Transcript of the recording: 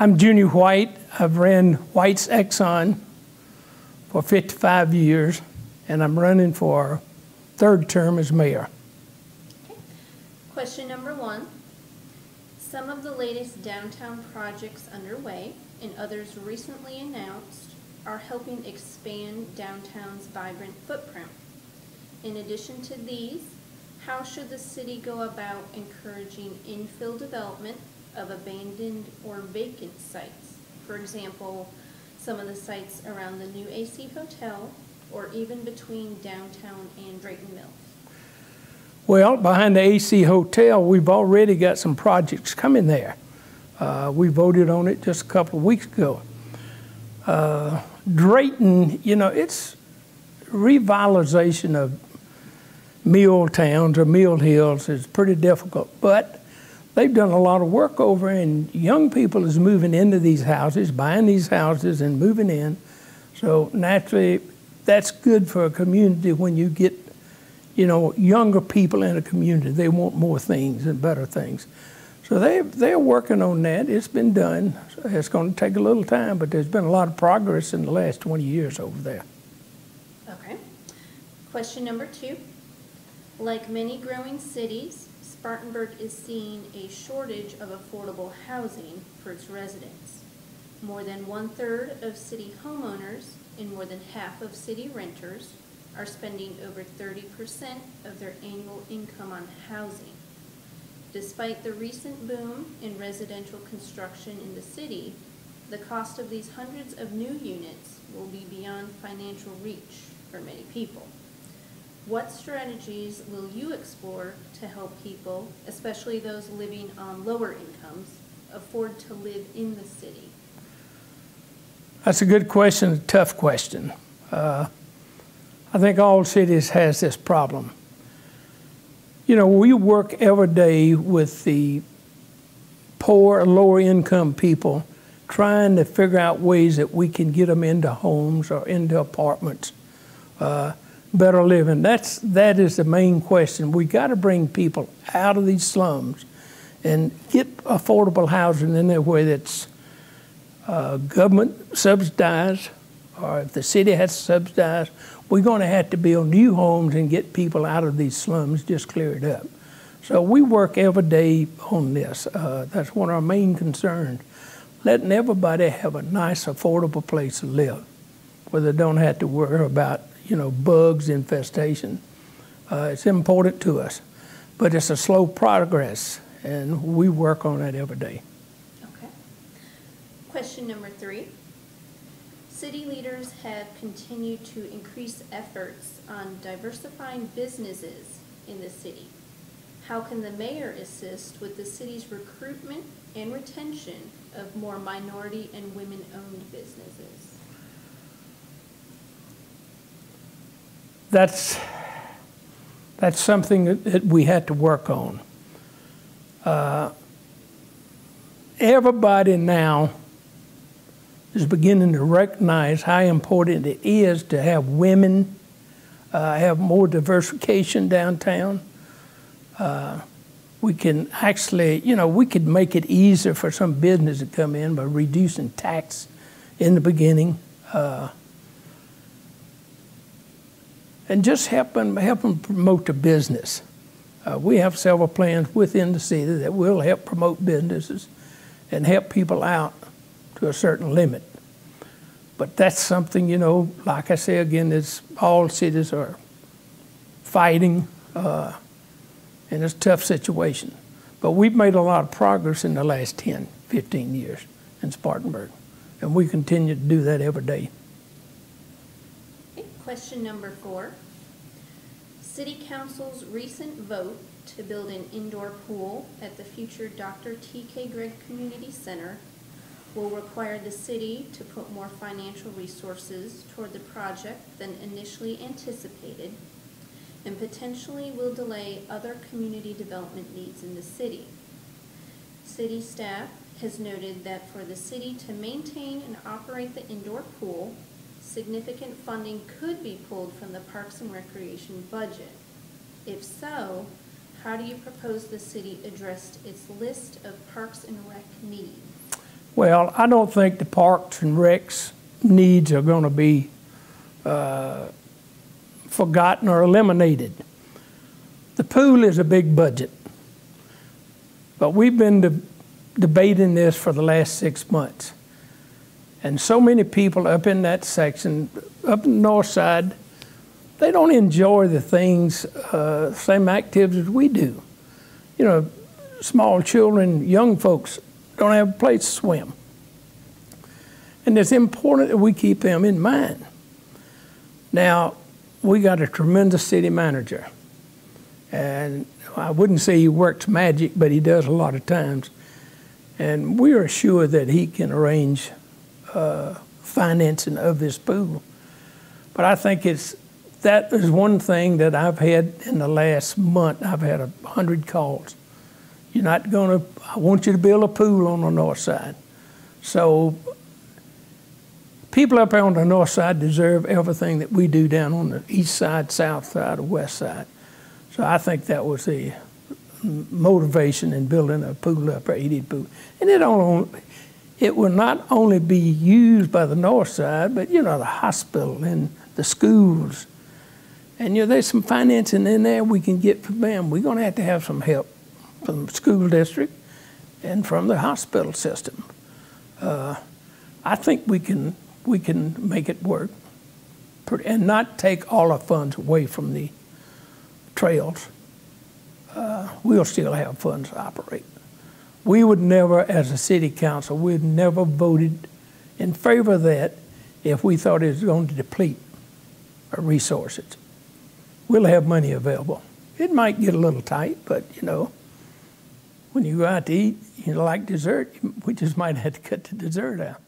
I'm Junie White. I've ran White's Exxon for 55 years, and I'm running for third term as mayor. Okay. Question number 1. Some of the latest downtown projects underway and others recently announced are helping expand downtown's vibrant footprint. In addition to these, how should the city go about encouraging infill development of abandoned or vacant sites? For example, some of the sites around the new AC Hotel or even between downtown and Drayton Mills. Well, behind the AC Hotel, we've already got some projects coming there. We voted on it just a couple of weeks ago. Drayton, you know, it's revitalization of mill towns or mill hills is pretty difficult, but they've done a lot of work over, and young people is moving into these houses, buying these houses and moving in. So naturally, that's good for a community when you get, you know, younger people in a community. They want more things and better things. So they're working on that. It's been done. It's going to take a little time, but there's been a lot of progress in the last 20 years over there. Okay. Question number 2. Like many growing cities, Spartanburg is seeing a shortage of affordable housing for its residents. More than 1/3 of city homeowners and more than half of city renters are spending over 30% of their annual income on housing. Despite the recent boom in residential construction in the city, the cost of these hundreds of new units will be beyond financial reach for many people. What strategies will you explore to help people, especially those living on lower incomes, afford to live in the city? That's a good question, a tough question. I think all cities has this problem. You know, we work every day with the poor, lower income people, trying to figure out ways that we can get them into homes or into apartments, better living. That is the main question. We got to bring people out of these slums and get affordable housing in there, whether it's government subsidized or if the city has to subsidize. We're going to have to build new homes and get people out of these slums, just clear it up. So we work every day on this. That's one of our main concerns, letting everybody have a nice, affordable place to live, where they don't have to worry about, you know, bugs, infestation. It's important to us, but it's a slow progress, and we work on that every day. Okay. Question number 3. City leaders have continued to increase efforts on diversifying businesses in the city. How can the mayor assist with the city's recruitment and retention of more minority and women-owned businesses? That's something that we had to work on. Everybody now is beginning to recognize how important it is to have women, have more diversification downtown. We can actually, you know, we could make it easier for some business to come in by reducing tax in the beginning. And just help them promote the business. We have several plans within the city that will help promote businesses and help people out to a certain limit. But that's something, you know, like I say again, it's all cities are fighting, and it's a tough situation. But we've made a lot of progress in the last 10, 15 years in Spartanburg, and we continue to do that every day. Question number 4. City Council's recent vote to build an indoor pool at the future Dr. T.K. Gregg Community Center will require the city to put more financial resources toward the project than initially anticipated, and potentially will delay other community development needs in the city. City staff has noted that for the city to maintain and operate the indoor pool, significant funding could be pulled from the Parks and Recreation budget. If so, how do you propose the city address its list of Parks and Rec needs? Well, I don't think the Parks and Recs needs are going to be forgotten or eliminated. The pool is a big budget, but we've been debating this for the last 6 months. And so many people up in that section, up in the north side, they don't enjoy the things, same activities we do. You know, small children, young folks don't have a place to swim. And it's important that we keep them in mind. Now, we got a tremendous city manager. And I wouldn't say he works magic, but he does a lot of times. And we are sure that he can arrange financing of this pool. But I think that is one thing that I've had in the last month. I've had 100 calls. You're not going to, I want you to build a pool on the north side. So people up there on the north side deserve everything that we do down on the east side, south side, or west side. So I think that was the motivation in building a pool up there, heated pool. And it will not only be used by the north side, but, you know, the hospital and the schools. And, you know, there's some financing in there we can get from them. We're going to have some help from the school district and from the hospital system. I think we can make it work and not take all our funds away from the trails. We'll still have funds to operate. We would never, as a city council, we'd never voted in favor of that if we thought it was going to deplete our resources. We'll have money available. It might get a little tight, but, you know, when you go out to eat, you like dessert, we just might have to cut the dessert out.